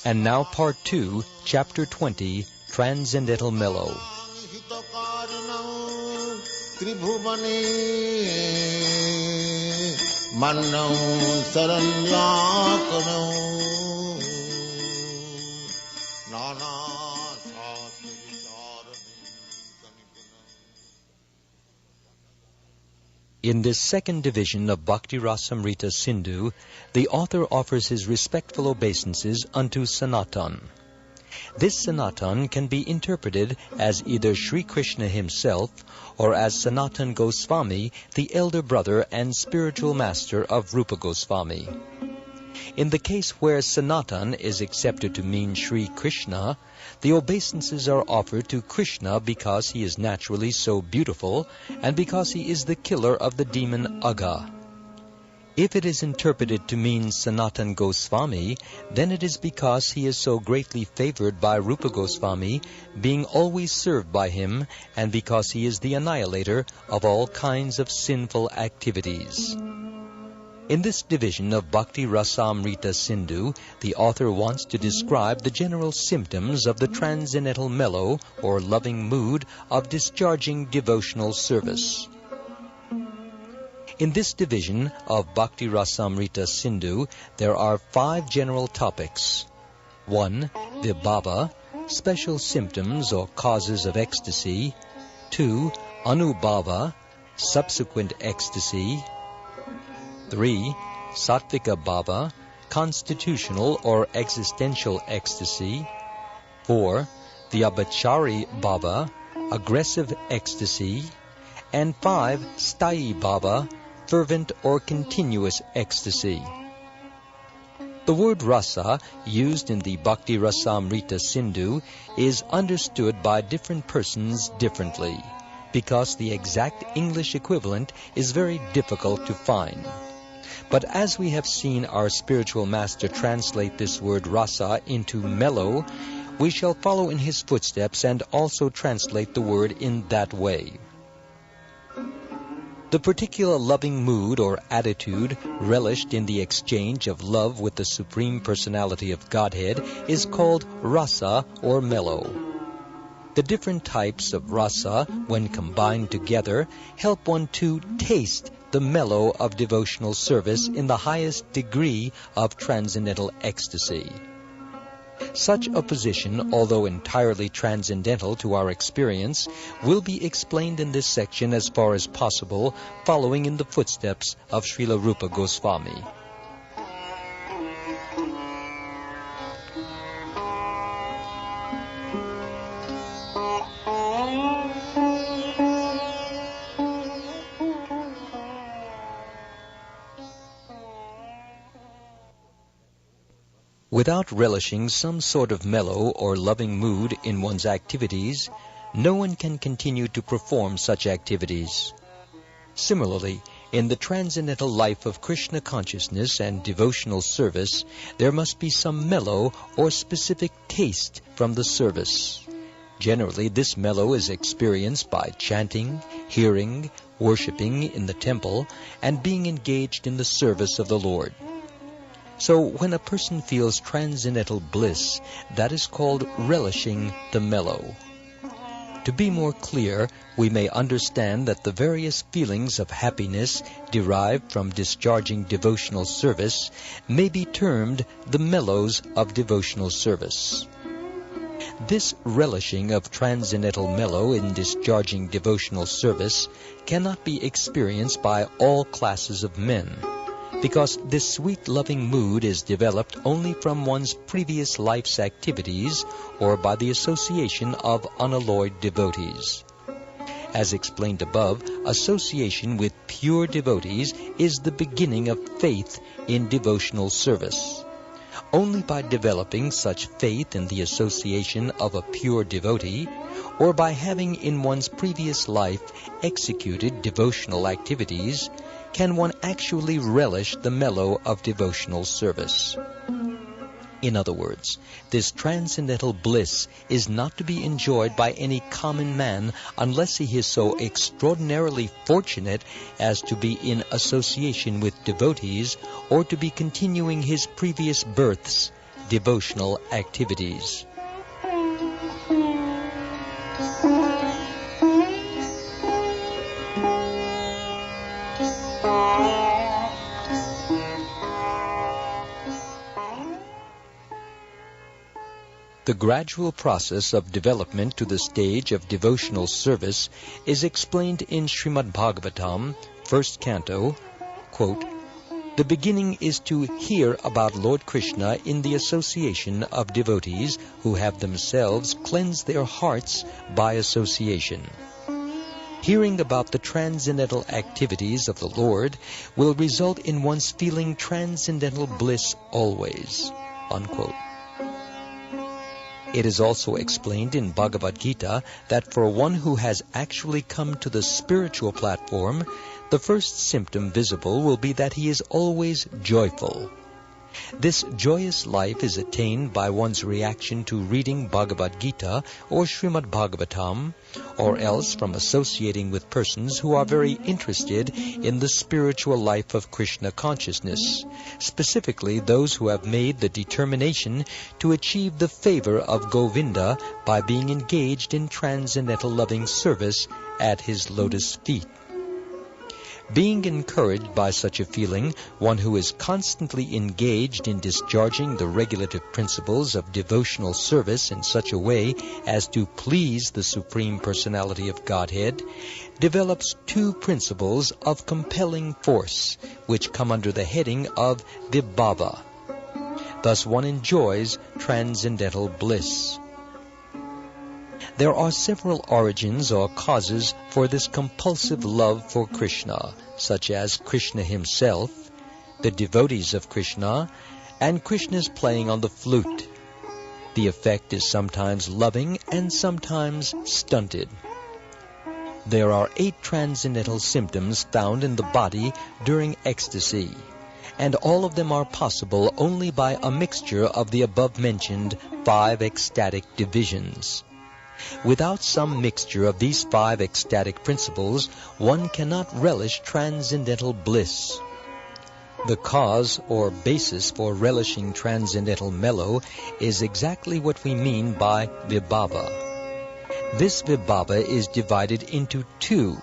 And now Part 2, Chapter 20, Transcendental Mellow. In this second division of Bhakti Rasamrita Sindhu, the author offers his respectful obeisances unto Sanatan. This Sanatan can be interpreted as either Sri Krishna himself or as Sanatan Goswami, the elder brother and spiritual master of Rupa Goswami. In the case where Sanatan is accepted to mean Sri Krishna, the obeisances are offered to Krishna because he is naturally so beautiful and because he is the killer of the demon Agha. If it is interpreted to mean Sanatan Goswami, then it is because he is so greatly favored by Rupa Goswami, being always served by him, and because he is the annihilator of all kinds of sinful activities. In this division of Bhakti Rasamrita Sindhu, the author wants to describe the general symptoms of the transcendental mellow or loving mood of discharging devotional service. In this division of Bhakti Rasamrita Sindhu, there are 5 general topics. 1. Vibhava, special symptoms or causes of ecstasy. 2. Anubhava, subsequent ecstasy. 3. Sattvika bhava, constitutional or existential ecstasy. 4. Vyabhachari bhava, aggressive ecstasy. And 5. Sthayi bhava, fervent or continuous ecstasy. The word rasa, used in the Bhakti Rasamrita Sindhu, is understood by different persons differently, because the exact English equivalent is very difficult to find. But as we have seen our spiritual master translate this word rasa into mellow, we shall follow in his footsteps and also translate the word in that way. The particular loving mood or attitude relished in the exchange of love with the Supreme Personality of Godhead is called rasa or mellow. The different types of rasa, when combined together, help one to taste the mellow of devotional service in the highest degree of transcendental ecstasy. Such a position, although entirely transcendental to our experience, will be explained in this section as far as possible, following in the footsteps of Srila Rupa Goswami. Without relishing some sort of mellow or loving mood in one's activities, no one can continue to perform such activities. Similarly, in the transcendental life of Krishna consciousness and devotional service, there must be some mellow or specific taste from the service. Generally, this mellow is experienced by chanting, hearing, worshipping in the temple, and being engaged in the service of the Lord. So when a person feels transcendental bliss, that is called relishing the mellow. To be more clear, we may understand that the various feelings of happiness derived from discharging devotional service may be termed the mellows of devotional service. This relishing of transcendental mellow in discharging devotional service cannot be experienced by all classes of men, because this sweet loving mood is developed only from one's previous life's activities or by the association of unalloyed devotees. As explained above, association with pure devotees is the beginning of faith in devotional service. Only by developing such faith in the association of a pure devotee, or by having in one's previous life executed devotional activities, can one actually relish the mellow of devotional service. In other words, this transcendental bliss is not to be enjoyed by any common man unless he is so extraordinarily fortunate as to be in association with devotees or to be continuing his previous birth's devotional activities. The gradual process of development to the stage of devotional service is explained in Srimad Bhagavatam, 1st Canto, quote, "The beginning is to hear about Lord Krishna in the association of devotees who have themselves cleansed their hearts by association. Hearing about the transcendental activities of the Lord will result in one's feeling transcendental bliss always," unquote. It is also explained in Bhagavad Gita that for one who has actually come to the spiritual platform, the first symptom visible will be that he is always joyful. This joyous life is attained by one's reaction to reading Bhagavad Gita or Srimad Bhagavatam, or else from associating with persons who are very interested in the spiritual life of Krishna consciousness, specifically those who have made the determination to achieve the favor of Govinda by being engaged in transcendental loving service at his lotus feet. Being encouraged by such a feeling, one who is constantly engaged in discharging the regulative principles of devotional service in such a way as to please the Supreme Personality of Godhead, develops two principles of compelling force, which come under the heading of vibhava. Thus one enjoys transcendental bliss. There are several origins or causes for this compulsive love for Krishna, such as Krishna himself, the devotees of Krishna, and Krishna's playing on the flute. The effect is sometimes loving and sometimes stunted. There are 8 transcendental symptoms found in the body during ecstasy, and all of them are possible only by a mixture of the above-mentioned 5 ecstatic divisions. Without some mixture of these 5 ecstatic principles, one cannot relish transcendental bliss. The cause or basis for relishing transcendental mellow is exactly what we mean by vibhava. This vibhava is divided into 2,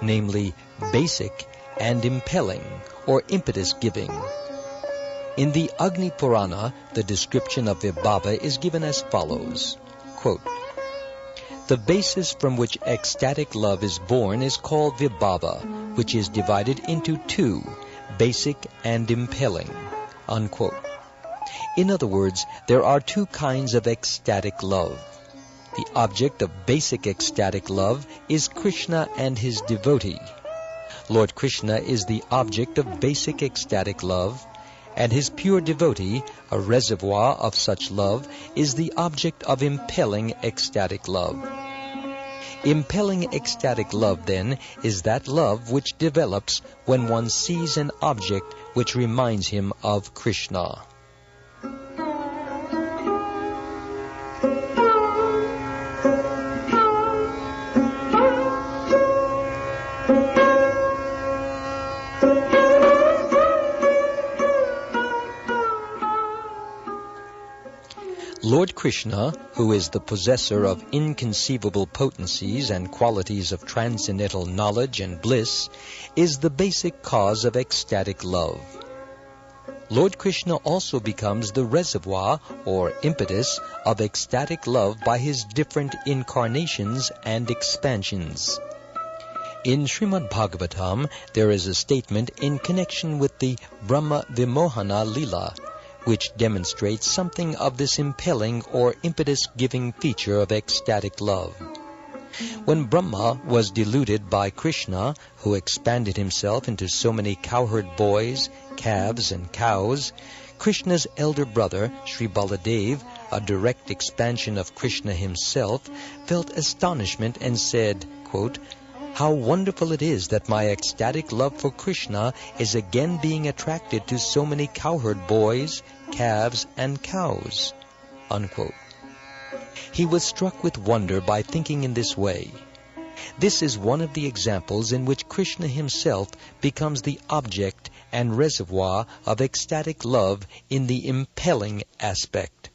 namely basic and impelling, or impetus-giving. In the Agni Purana, the description of vibhava is given as follows, quote, "The basis from which ecstatic love is born is called vibhava, which is divided into 2, basic and impelling," unquote. In other words, there are 2 kinds of ecstatic love. The object of basic ecstatic love is Krishna and his devotee. Lord Krishna is the object of basic ecstatic love, and his pure devotee, a reservoir of such love, is the object of impelling ecstatic love. Impelling ecstatic love, then, is that love which develops when one sees an object which reminds him of Krishna. Lord Krishna, who is the possessor of inconceivable potencies and qualities of transcendental knowledge and bliss, is the basic cause of ecstatic love. Lord Krishna also becomes the reservoir or impetus of ecstatic love by his different incarnations and expansions. In Srimad Bhagavatam, there is a statement in connection with the Brahma Vimohana Lila, which demonstrates something of this impelling or impetus-giving feature of ecstatic love. When Brahma was deluded by Krishna, who expanded himself into so many cowherd boys, calves, and cows, Krishna's elder brother, Sri Baladev, a direct expansion of Krishna himself, felt astonishment and said, quote, How wonderful it is that my ecstatic love for Krishna is again being attracted to so many cowherd boys, calves, and cows." Unquote. He was struck with wonder by thinking in this way. This is one of the examples in which Krishna himself becomes the object and reservoir of ecstatic love in the impelling aspect.